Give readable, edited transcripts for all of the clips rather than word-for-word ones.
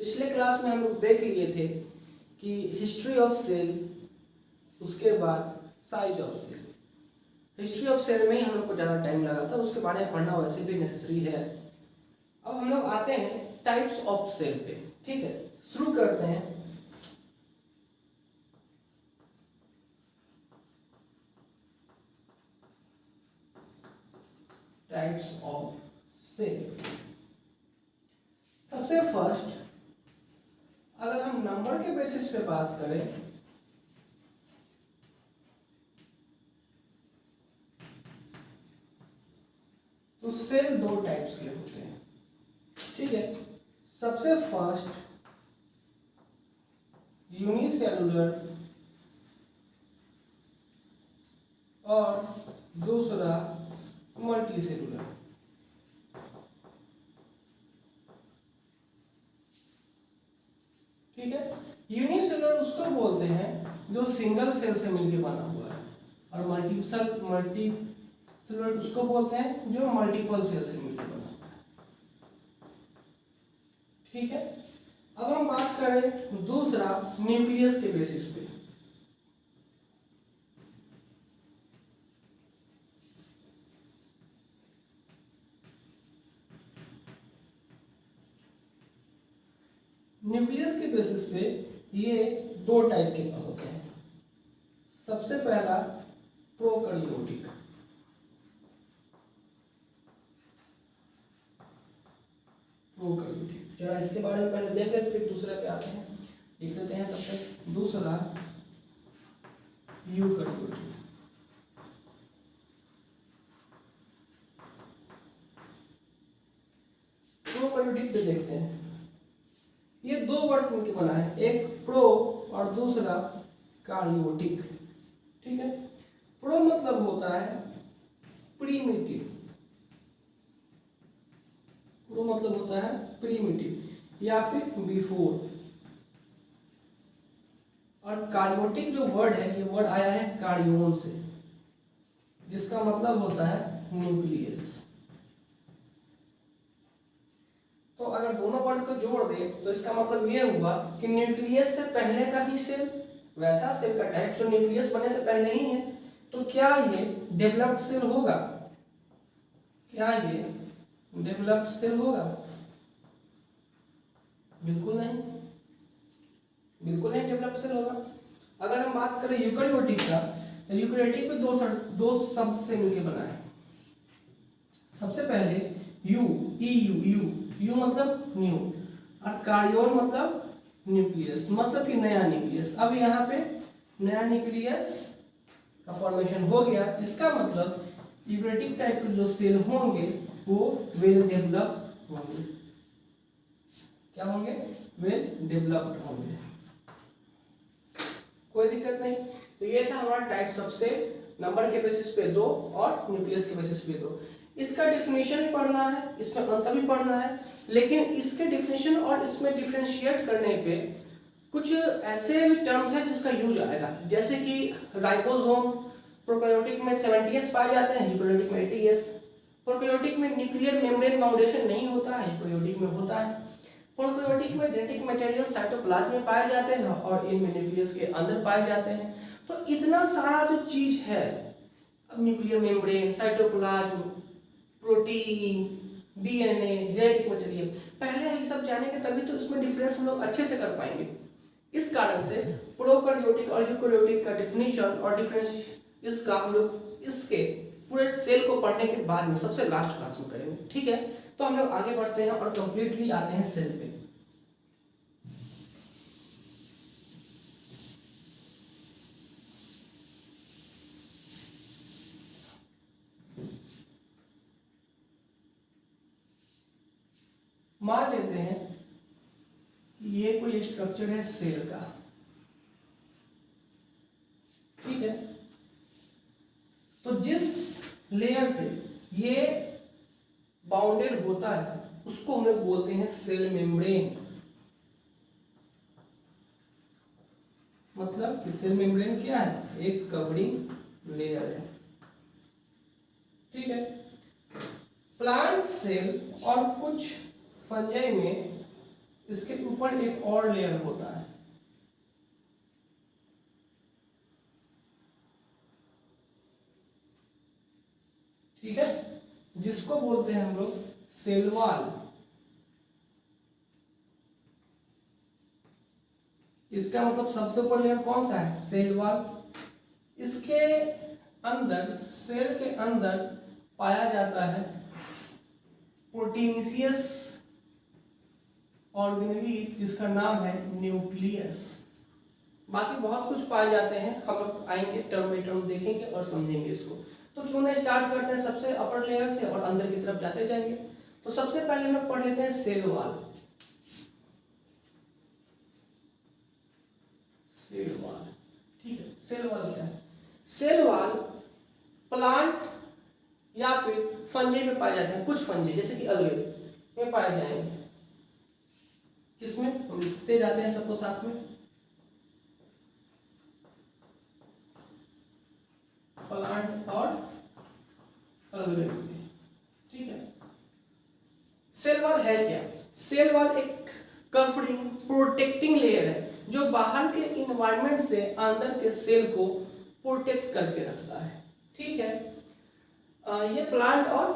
पिछले क्लास में हम लोग देख लिए थे कि हिस्ट्री ऑफ सेल, उसके बाद size of cell. History of cell में ही हम लोग को ज़्यादा टाइम लगा था, उसके बारे में पढ़ना वैसे भी नेसेसरी है। अब हम लोग आते हैं टाइप्स ऑफ सेल पे। ठीक है, शुरू करते हैं। Types of cell. सबसे फर्स्ट अगर हम नंबर के बेसिस पे बात करें तो सेल दो टाइप्स के होते हैं। ठीक है, सबसे फर्स्ट यूनिसेलुलर और दूसरा मल्टीसेलुलर। ठीक है, यूनिसेलुलर उसको बोलते हैं जो सिंगल सेल से मिलकर बना हुआ है, और मल्टीसेलुलर उसको बोलते हैं जो मल्टीपल सेल से मिलकर बना हुआ है। ठीक है, अब हम बात करें दूसरा न्यूक्लियस के बेसिस पे। न्यूक्लियस के बेसिस पे ये दो टाइप के होते हैं। सबसे पहला प्रोकैरियोटिक। प्रोकैरियोटिक जरा इसके बारे में पहले देख लें, फिर दूसरे पे आते हैं, लिख देते हैं तब तक। दूसरा यूकैरियोटिक। प्रोकैरियोटिक पे देखते हैं, ये दो वर्ड से मिलकर बना है, एक प्रो और दूसरा कार्योटिक। ठीक है, प्रो मतलब होता है प्रीमिटिव, प्रो मतलब होता है प्रीमिटिव या फिर बिफोर, और कार्योटिक जो वर्ड है ये वर्ड आया है कार्योन से, जिसका मतलब होता है न्यूक्लियस। तो अगर दोनों वर्ड को जोड़ दे तो इसका मतलब ये हुआ कि न्यूक्लियस से पहले का ही सेल, वैसा सेल का टाइप जो न्यूक्लियस बनने से पहले ही है, तो क्या ये डेवलप्ड सेल होगा? क्या ये डेवलप्ड सेल होगा? बिल्कुल नहीं, बिल्कुल नहीं डेवलप्ड सेल होगा। अगर हम बात करें यूकैरियोटिक का, तो यूकैरियोटिक में दो शब्द से मिलकर बना है। सबसे पहले यू, यू मतलब न्यू, और कार्योन मतलब न्यूक्लियस, मतलब कि नया न्यूक्लियस। अब यहाँ पे नया न्यूक्लियस का फॉर्मेशन हो गया, इसका मतलब यूकैरियोटिक टाइप के जो सेल होंगे वो वेल डेवलप्ड होंगे। क्या होंगे? वेल डेवलप्ड होंगे, कोई दिक्कत नहीं। तो ये था हमारा टाइप्स ऑफ सेल, नंबर के बेसिस पे दो और न्यूक्लियस के बेसिस पे दो। इसका डिफिनेशन भी पढ़ना है, इसमें अंतर भी पढ़ना है, लेकिन इसके डिफिनेशन और इसमें डिफरेंशिएट करने पे कुछ ऐसे टर्म्स हैं जिसका यूज आएगा, जैसे कि राइबोसोम। प्रोकैरियोटिक में 70s पाए जाते हैं, यूकैरियोटिक में 80s। प्रोकैरियोटिक में न्यूक्लियर मेम्ब्रेन फाउंडेशन नहीं होता है, यूकैरियोटिक में होता है। प्रोकैरियोटिक में जेनेटिक मटेरियल साइटोप्लाज्म में पाए जाते हैं और इनमें न्यूक्लियस के अंदर पाए जाते हैं। तो इतना सारा जो चीज है, अब nuclear membrane, cytoplasm, protein, DNA, genetic material, पहले ये सब जानेंगे तभी तो इसमें डिफरेंस हम लोग अच्छे से कर पाएंगे। इस कारण से प्रोकैरियोटिक और यूकैरियोटिक का डिफिनेशन और डिफरेंस इसका हम लोग इसके पूरे सेल को पढ़ने के बाद में सबसे लास्ट क्लास में करेंगे। ठीक है, तो हम लोग आगे बढ़ते हैं और कंप्लीटली आते हैं सेल पे। मान लेते हैं कि ये कोई स्ट्रक्चर है सेल का। ठीक है, तो जिस लेयर से ये बाउंडेड होता है उसको हम लोग बोलते हैं सेल मेम्ब्रेन। मतलब कि सेल मेम्ब्रेन क्या है? एक कवरिंग लेयर है। ठीक है, प्लांट सेल और कुछ फंजाई में इसके ऊपर एक और लेयर होता है, ठीक है, जिसको बोलते हैं हम लोग सेल वॉल। इसका मतलब सबसे ऊपर लेयर कौन सा है? Cell wall. इसके अंदर, सेल के अंदर पाया जाता है प्रोटीनेशियस ऑर्गेनेली, जिसका नाम है न्यूक्लियस। बाकी बहुत कुछ पाए जाते हैं, हम लोग आएंगे टर्म बाई टर्म देखेंगे और समझेंगे इसको। तो क्यों ना स्टार्ट करते हैं सबसे अपर लेयर से और अंदर की तरफ जाते जाएंगे। तो सबसे पहले हम लोग पढ़ लेते हैं सेल वॉल। सेल वॉल, ठीक है। सेल वॉल क्या है? सेल वॉल प्लांट या फिर फंजे में पाए जाते हैं। कुछ फंजे जैसे कि अलगे में पाए जाएंगे। किसमें? हम लिखते जाते हैं सबको साथ में, प्लांट और अलगे में, ठीक है। सेल वॉल है क्या? सेल वॉल एक कवरिंग प्रोटेक्टिंग लेयर है जो बाहर के इन्वायरमेंट से अंदर के सेल को प्रोटेक्ट करके रखता है, ठीक है। ये प्लांट और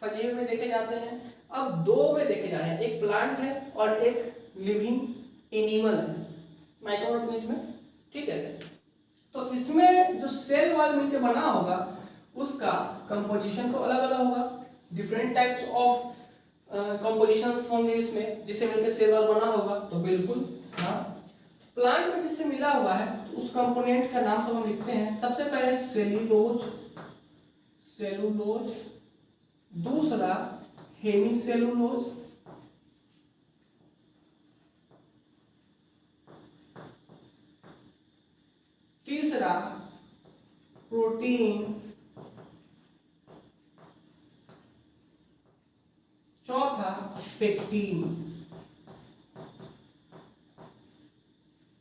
फंजी में देखे जाते हैं। अब दो में देखे जा रहे हैं, एक प्लांट है और एक लिविंग एनिमल है, माइक्रो ऑर्गेनिज्म, ठीक है। तो इसमें जो सेल वॉल मिलकर बना होगा उसका कंपोजिशन तो अलग अलग होगा, डिफरेंट टाइप्स ऑफ कंपोजिशंस होंगे इसमें, जिससे मिलकर सेल वॉल बना होगा। तो बिल्कुल हाँ, प्लांट में जिससे मिला हुआ है तो उस कंपोनेंट का नाम सब हम लिखते हैं। सबसे पहले सेल्यूलोज, सेलुलोज, दूसरा हेमीसेलुलोज, तीसरा प्रोटीन, चौथा पेक्टीन,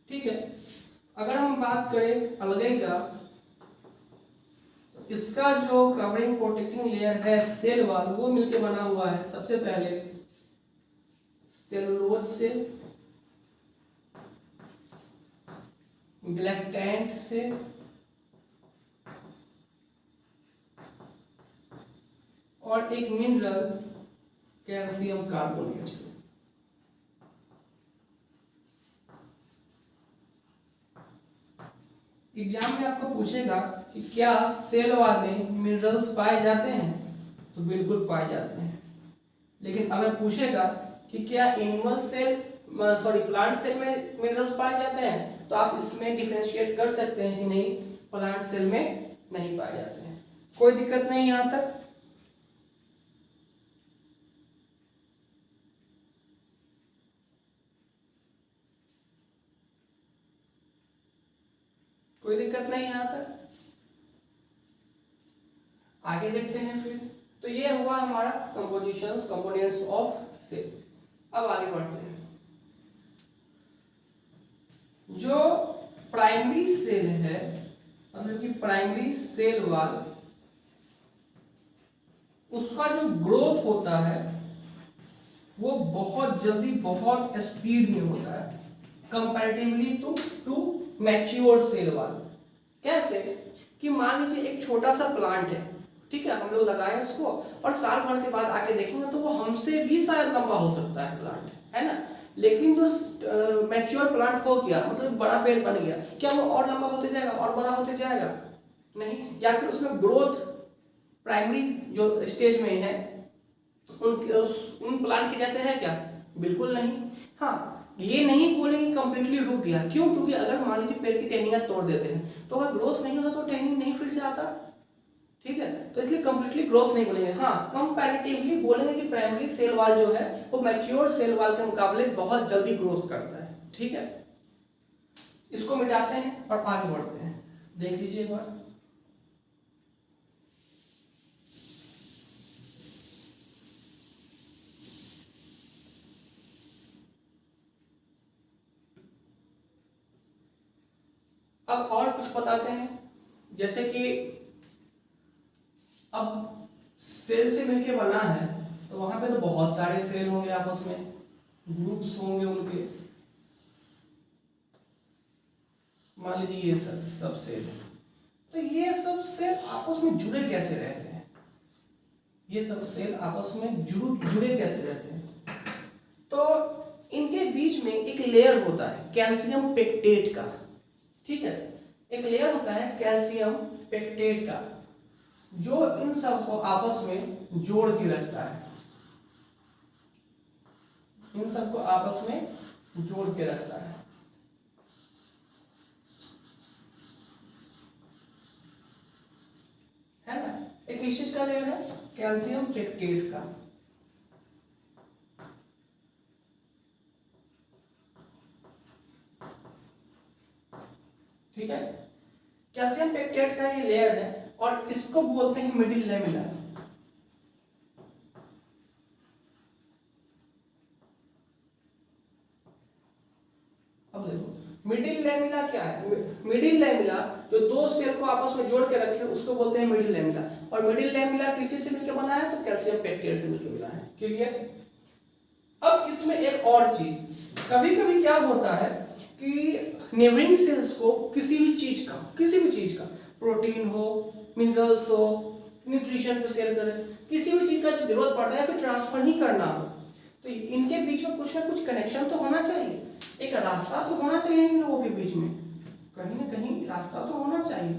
ठीक है। अगर हम बात करें अलगे का, तो इसका जो कवरिंग प्रोटेक्टिंग लेयर है सेल वॉल, वो मिलके बना हुआ है सबसे पहले सेलुलोज से, ग्लैक्टेंट से, और एक मिनरल कैल्शियम कार्बोनेट से। एग्जाम में आपको पूछेगा कि क्या सेल वॉल में मिनरल्स पाए जाते हैं, तो बिल्कुल पाए जाते हैं। लेकिन अगर पूछेगा कि क्या एनिमल सेल प्लांट सेल में मिनरल्स पाए जाते हैं, तो आप इसमें डिफरेंशिएट कर सकते हैं कि नहीं, प्लांट सेल में नहीं पाए जाते हैं। कोई दिक्कत नहीं यहां तक। कोई दिक्कत नहीं यहां तक। आगे देखते हैं फिर। तो ये हुआ हमारा कंपोजिशंस, कंपोनेंट्स ऑफ सेल। अब आगे बढ़ते हैं। जो प्राइमरी सेल है, मतलब कि प्राइमरी सेल वॉल, उसका जो ग्रोथ होता है वो बहुत जल्दी, बहुत स्पीड में होता है comparatively to mature cell wall. कैसे? कि मान लीजिए एक छोटा सा प्लांट है, ठीक है, हम लोग लगाए उसको और साल भर के बाद आके देखेंगे तो वो हमसे भी शायद लंबा हो सकता है प्लांट, है ना। लेकिन जो मैच्योर प्लांट हो गया, मतलब बड़ा पेड़ बन गया, क्या वो और लंबा होते जाएगा और बड़ा होते जाएगा? नहीं। या फिर उसमें ग्रोथ प्राइमरी जो स्टेज में है उन प्लांट के जैसे है क्या? बिल्कुल नहीं। हाँ, ये नहीं बोलेंगे कंप्लीटली रुक गया। क्यों? क्योंकि अगर मान लीजिए पेड़ की टहनियां तोड़ देते हैं तो अगर ग्रोथ नहीं होता तो टहनी नहीं फिर से आता, ठीक है। तो इसलिए कंप्लीटली ग्रोथ नहीं बोलेंगे। हाँ, कंपैरेटिवली बोलेंगे कि प्राइमरी सेल वॉल जो है वो मैच्योर सेल वॉल के मुकाबले बहुत जल्दी ग्रोथ करता है, ठीक है। इसको मिटाते हैं और आगे बढ़ते हैं। देख लीजिए एक बार। अब और कुछ बताते हैं, जैसे कि अब सेल से मिलके बना है तो वहां पे तो बहुत सारे सेल होंगे आपस में, ग्रुप्स होंगे उनके, मान लीजिए ये सब सेल है, तो ये सब सेल आपस में जुड़े कैसे रहते हैं, ये सब सेल आपस में जुड़े कैसे रहते हैं? तो इनके बीच में एक लेयर होता है कैल्शियम पेक्टेट का, ठीक है, एक लेयर होता है कैल्शियम पेक्टेट का जो इन सबको आपस में जोड़ के रखता है, इन सबको आपस में जोड़ के रखता है। है ना, एक किस चीज का लेयर है, कैल्शियम पेक्टेट का। ठीक है, कैल्शियम पेक्टेट का ये लेयर है और इसको बोलते हैं मिडिल लेमिना। अब देखो मिडिल लेमिना क्या है, मिडिल लेमिना जो दो सेल को आपस में जोड़ के रखे उसको बोलते हैं मिडिल लेमिना, और मिडिल लेमिना किसी से मिलकर बना है तो कैल्शियम पेक्टेट से मिलकर बना है। क्लियर? अब इसमें एक और चीज, कभी कभी क्या होता है कि नेबरिंग सेल्स को किसी भी चीज का प्रोटीन हो, मिनरल्स हो, न्यूट्रिशन को शेयर करे, किसी भी चीज का जो जरूरत पड़ता है फिर ट्रांसफर ही करना हो, तो इनके बीच में कुछ ना कुछ कनेक्शन तो होना चाहिए, एक रास्ता तो होना चाहिए इन लोगों के बीच में, कहीं ना कहीं रास्ता तो होना चाहिए।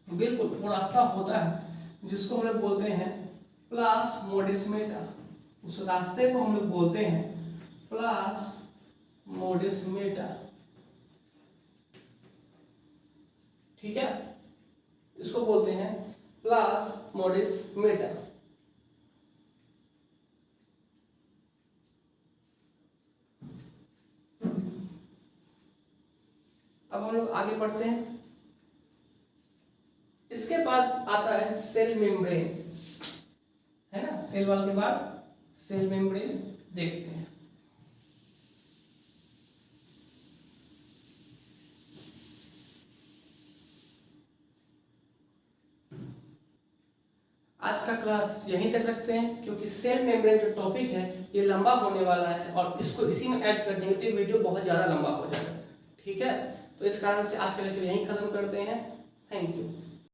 बिल्कुल, वो रास्ता होता है जिसको हम लोग बोलते हैं प्लाज्मोडेस्माटा, उस रास्ते को हम लोग बोलते हैं प्लाज्मोडेस्माटा। ठीक है, इसको बोलते हैं प्लाज्मोडेस्माटा। अब हम लोग आगे बढ़ते हैं, इसके बाद आता है सेल मेम्ब्रेन, है ना, सेल वॉल के बाद सेल मेम्ब्रेन देखते हैं। आज का क्लास यहीं तक रखते हैं क्योंकि सेल मेम्ब्रेन जो टॉपिक है ये लंबा होने वाला है और इसको इसी में ऐड कर देंगे तो ये वीडियो बहुत ज़्यादा लंबा हो जाएगा। ठीक है, तो इस कारण से आज का लेक्चर यहीं खत्म करते हैं। Thank you.